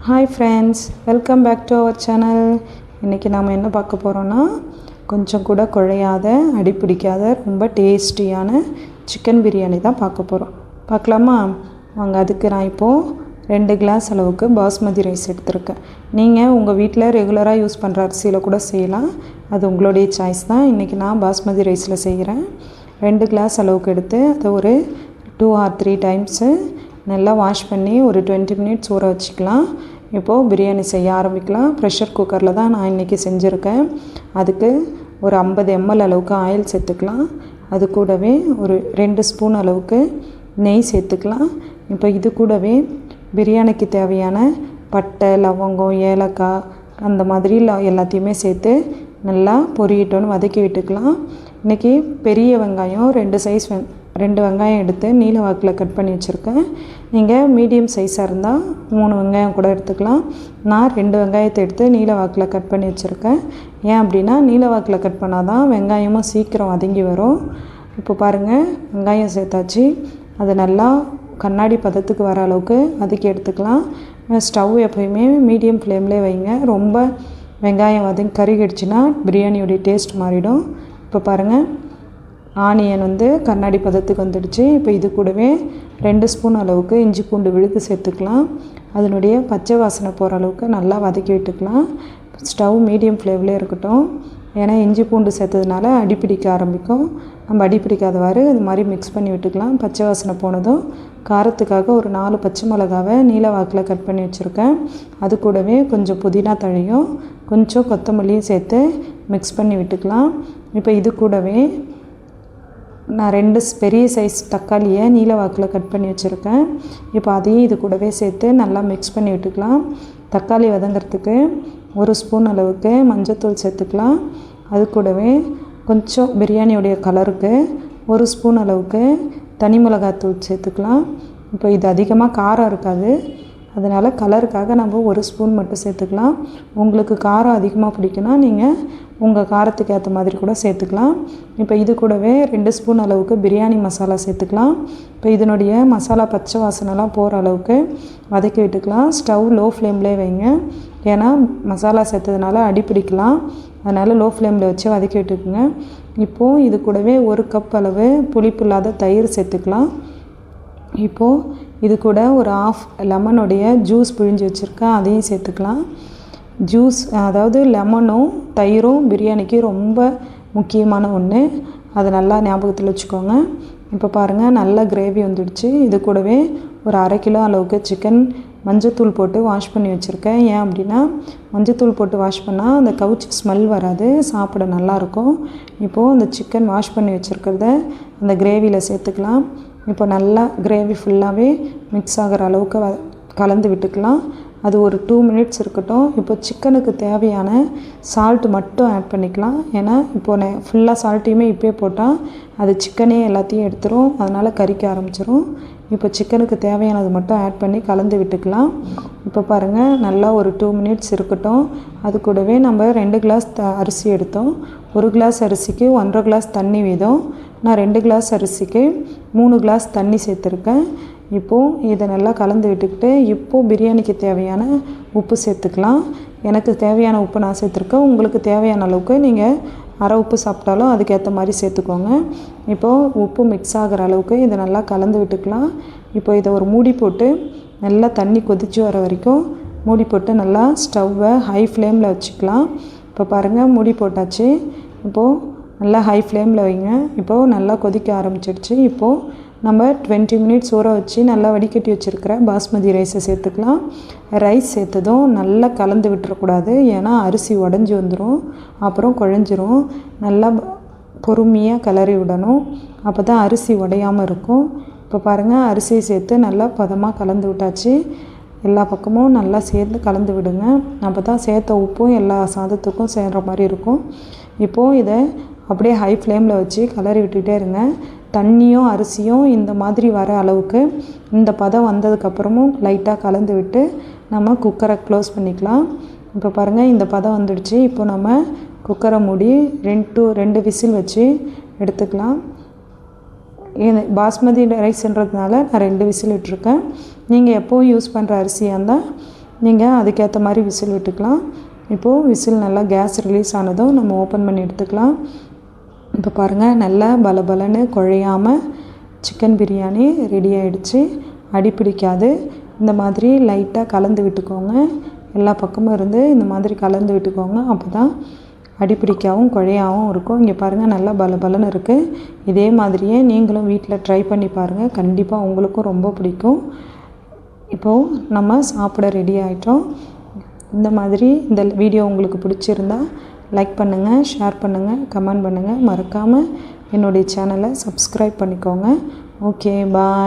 Hi friends, welcome back to our channel. இன்றைக்கி நாம் என்ன பார்க்க போகிறோன்னா, கொஞ்சம் கூட குழையாத, அடிப்பிடிக்காத, ரொம்ப டேஸ்டியான சிக்கன் பிரியாணி தான் பார்க்க போகிறோம். பார்க்கலாமா வாங்க. அதுக்கு நான் இப்போது 2 கிளாஸ் அளவுக்கு பாஸ்மதி ரைஸ் எடுத்திருக்கேன். நீங்கள் உங்கள் வீட்டில் ரெகுலராக யூஸ் பண்ணுற அரிசியில் கூட செய்யலாம், அது உங்களுடைய சாய்ஸ் தான். இன்றைக்கி நான் பாஸ்மதி ரைஸில் செய்கிறேன். 2 கிளாஸ் அளவுக்கு எடுத்து அதை ஒரு 2 or 3 டைம்ஸு நல்லா வாஷ் பண்ணி ஒரு 20 மினிட்ஸ் ஊற வச்சுக்கலாம். இப்போது பிரியாணி செய்ய ஆரம்பிக்கலாம். ப்ரெஷர் குக்கரில் தான் நான் இன்றைக்கி செஞ்சுருக்கேன். அதுக்கு ஒரு 50 ml அளவுக்கு ஆயில் சேர்த்துக்கலாம். அது கூடவே ஒரு 2 ஸ்பூன் அளவுக்கு நெய் சேர்த்துக்கலாம். இப்போ இது கூடவே பிரியாணிக்கு தேவையான பட்டை, லவங்கம், ஏலக்காய் அந்த மாதிரி எல்லாத்தையுமே சேர்த்து நல்லா பொரியட்டோன்னு வதக்கி விட்டுக்கலாம். இன்றைக்கி பெரிய வெங்காயம் 2 வெங்காயம் எடுத்து நீல வாக்கில் கட் பண்ணி வச்சுருக்கேன். நீங்கள் மீடியம் சைஸாக இருந்தால் 3 வெங்காயம் கூட எடுத்துக்கலாம். நான் 2 வெங்காயத்தை எடுத்து நீல வாக்கில் கட் பண்ணி வச்சுருக்கேன். ஏன் அப்படின்னா நீல வாக்கில் கட் பண்ணால் தான் வெங்காயமும் சீக்கிரம் வதங்கி வரும். இப்போ பாருங்கள், வெங்காயம் சேர்த்தாச்சு. அது நல்லா கண்ணாடி பதத்துக்கு வர அளவுக்கு வதக்கி எடுத்துக்கலாம். ஸ்டவ் எப்போயுமே மீடியம் ஃப்ளேம்லேயே வைங்க. ரொம்ப வெங்காயம் கருகிடுச்சுன்னா பிரியாணியோடைய டேஸ்ட் மாறிடும். இப்போ பாருங்கள், ஆனியன் கண்ணாடி பதத்துக்கு வந்துடுச்சு. இப்போ இது கூடவே 2 ஸ்பூன் அளவுக்கு இஞ்சி பூண்டு விழுது சேர்த்துக்கலாம். அதனுடைய பச்சை வாசனை போகிற அளவுக்கு நல்லா வதக்கி விட்டுக்கலாம். ஸ்டவ் மீடியம் ஃப்ளேம்லேயே இருக்கட்டும். ஏன்னா இஞ்சி பூண்டு சேர்த்ததுனால அடிப்பிடிக்க ஆரம்பிக்கும். நம்ம அடிப்பிடிக்காதவாறு இது மாதிரி மிக்ஸ் பண்ணி விட்டுக்கலாம். பச்சை வாசனை போனதும் காரத்துக்காக ஒரு 4 பச்சை மிளகாவை நீல வாக்கில் கட் பண்ணி வச்சுருக்கேன். அது கூடவே கொஞ்சம் புதினா தழையும் கொஞ்சம் கொத்தமல்லியும் சேர்த்து மிக்ஸ் பண்ணி விட்டுக்கலாம். இப்போ இது கூடவே நான் 2 பெரிய சைஸ் தக்காளியை நீல வாக்கில் கட் பண்ணி வச்சுருக்கேன். இப்போ அதையும் இது கூடவே சேர்த்து நல்லா மிக்ஸ் பண்ணி விட்டுக்கலாம். தக்காளி வதங்கிறதுக்கு 1 ஸ்பூன் அளவுக்கு மஞ்சள்தூள் சேர்த்துக்கலாம். அது கூடவே கொஞ்சம் பிரியாணியோடைய கலருக்கு 1 ஸ்பூன் அளவுக்கு தனி மிளகாத்தூள் சேர்த்துக்கலாம். இப்போ இது அதிகமாக காரம் இருக்காது, அதனால் கலருக்காக நம்ம 1 ஸ்பூன் மட்டும் சேர்த்துக்கலாம். உங்களுக்கு காரம் அதிகமாக பிடிக்குன்னா நீங்கள் உங்கள் காரத்துக்கு ஏற்ற மாதிரி கூட சேர்த்துக்கலாம். இப்போ இது கூடவே 2 ஸ்பூன் அளவுக்கு பிரியாணி மசாலா சேர்த்துக்கலாம். இப்போ இதனுடைய மசாலா பச்சை வாசனைலாம் போகிற அளவுக்கு வதக்கி விட்டுக்கலாம். ஸ்டவ் லோ ஃப்ளேம்லேயே வைங்க. ஏன்னா மசாலா சேர்த்ததுனால அடிப்பிடிக்கலாம், அதனால் லோ ஃப்ளேமில் வச்சு வதக்கி விட்டுக்குங்க. இப்போது இது கூடவே 1 கப் அளவு புளிப்பு இல்லாத தயிர் சேர்த்துக்கலாம். இப்போது இது கூட ஒரு ½ லெமனுடைய ஜூஸ் பிழிஞ்சு வச்சுருக்கேன், அதையும் சேர்த்துக்கலாம். ஜூஸ் அதாவது லெமனும் தயிரும் பிரியாணிக்கு ரொம்ப முக்கியமான ஒன்று, அதை நல்லா ஞாபகத்தில் வச்சுக்கோங்க. இப்போ பாருங்கள், நல்ல கிரேவி வந்துடுச்சு. இது கூடவே ஒரு ½ கிலோ அளவுக்கு சிக்கன் மஞ்சத்தூள் போட்டு வாஷ் பண்ணி வச்சுருக்கேன். ஏன் அப்படின்னா மஞ்சத்தூள் போட்டு வாஷ் பண்ணால் அந்த கவுச்சி ஸ்மெல் வராது, சாப்பிட நல்லாயிருக்கும். இப்போது அந்த சிக்கன் வாஷ் பண்ணி வச்சுருக்கிறத அந்த கிரேவியில் சேர்த்துக்கலாம். இப்போ நல்லா கிரேவி ஃபுல்லாகவே மிக்ஸ் ஆகிற அளவுக்கு கலந்து விட்டுக்கலாம். அது ஒரு 2 மினிட்ஸ் இருக்கட்டும். இப்போ சிக்கனுக்கு தேவையான சால்ட் மட்டும் ஆட் பண்ணிக்கலாம். ஏன்னா இப்போது ஃபுல்லாக சால்ட்டையுமே இப்போயே போட்டால் அது சிக்கனே எல்லாத்தையும் எடுத்துரும், அதனால் கறிக்க ஆரம்பிச்சிரும். இப்போ சிக்கனுக்கு தேவையானது மட்டும் ஆட் பண்ணி கலந்து விட்டுக்கலாம். இப்போ பாருங்கள், நல்லா ஒரு 2 மினிட்ஸ் இருக்கட்டும். அது கூடவே நம்ம 2 கிளாஸ் அரிசி எடுத்தோம். 1 கிளாஸ் அரிசிக்கு 1½ கிளாஸ் தண்ணி வீதம். நான் 2 கிளாஸ் அரிசிக்கு 3 கிளாஸ் தண்ணி சேர்த்துருக்கேன். இப்போது இதை நல்லா கலந்து விட்டுக்கிட்டு இப்போது பிரியாணிக்கு தேவையான உப்பு சேர்த்துக்கலாம். எனக்கு தேவையான உப்பு நான் சேர்த்துருக்கேன். உங்களுக்கு தேவையான அளவுக்கு நீங்கள் அரை உப்பு சாப்பிட்டாலும் அதுக்கேற்ற மாதிரி சேர்த்துக்கோங்க. இப்போது உப்பு மிக்ஸ் ஆகிற அளவுக்கு இதை நல்லா கலந்து விட்டுக்கலாம். இப்போ இதை ஒரு மூடி போட்டு நல்லா தண்ணி கொதித்து வர வரைக்கும் மூடி போட்டு நல்லா ஸ்டவ்வை ஹை ஃப்ளேமில் வச்சுக்கலாம். இப்போ பாருங்கள், மூடி போட்டாச்சு. இப்போது நல்லா ஹை ஃப்ளேமில் வைங்க. இப்போது நல்லா கொதிக்க ஆரம்பிச்சிடுச்சு. இப்போது நம்ம 20 மினிட்ஸ் ஊற வச்சு நல்லா வடிகட்டி வச்சுருக்கிற பாஸ்மதி ரைஸை சேர்த்துக்கலாம். ரைஸ் சேர்த்ததும் நல்லா கலந்து விட்டுறக்கூடாது, ஏன்னா அரிசி உடஞ்சி வந்துடும், அப்புறம் குழஞ்சிரும். நல்லா பொறுமையாக கிளறி விடணும், அப்போ தான் அரிசி உடையாமல் இருக்கும். இப்போ பாருங்கள், அரிசியை சேர்த்து நல்லா பதமாக கலந்து விட்டாச்சு. எல்லா பக்கமும் நல்லா சேர்த்து கலந்து விடுங்க, அப்போ தான் சேர்த்த உப்பும் எல்லா சாதத்துக்கும் சேர்கிற மாதிரி இருக்கும். இப்போது இதை அப்படியே ஹை ஃப்ளேமில் வச்சு கிளறி விட்டுகிட்டே இருங்க. தண்ணியும் அரிசியும் இந்த மாதிரி வர அளவுக்கு இந்த பதம் வந்ததுக்கப்புறமும் லைட்டாக கலந்து விட்டு நம்ம குக்கரை க்ளோஸ் பண்ணிக்கலாம். இப்போ பாருங்கள், இந்த பதம் வந்துடுச்சு. இப்போ நம்ம குக்கரை மூடி 2 விசில் வச்சு எடுத்துக்கலாம். பாஸ்மதி ரைஸ்ன்றதுனால நான் 2 விசில் விட்டுருக்கேன். நீங்கள் எப்போவும் யூஸ் பண்ணுற அரிசியாக இருந்தால் நீங்கள் அதுக்கேற்ற மாதிரி விசில் விட்டுக்கலாம். இப்போது விசில் நல்லா கேஸ் ரிலீஸ் ஆனதும் நம்ம ஓப்பன் பண்ணி எடுத்துக்கலாம். இப்போ பாருங்கள், நல்லா பலபலன்னு குழையாமல் சிக்கன் பிரியாணி ரெடி ஆகிடுச்சு. அடி பிடிக்காது. இந்த மாதிரி லைட்டாக கலந்து விட்டுக்கோங்க. எல்லா பக்கமும் இருந்து இந்த மாதிரி கலந்து விட்டுக்கோங்க. அப்போ தான் அடிப்பிடிக்காவும் குழையாகவும் இருக்கும். இங்கே பாருங்கள், நல்லா பலபலன்னு இருக்குது. இதே மாதிரியே நீங்களும் வீட்டில் ட்ரை பண்ணி பாருங்கள். கண்டிப்பாக உங்களுக்கும் ரொம்ப பிடிக்கும். இப்போது நம்ம சாப்பிட ரெடி ஆகிட்டோம். இந்த மாதிரி இந்த வீடியோ உங்களுக்கு பிடிச்சிருந்தா லைக் பண்ணுங்கள், ஷேர் பண்ணுங்கள், கமெண்ட் பண்ணுங்கள். மறக்காமல் என்னுடைய சேனலை சப்ஸ்கிரைப் பண்ணிக்கோங்க. ஓகே, பாய்.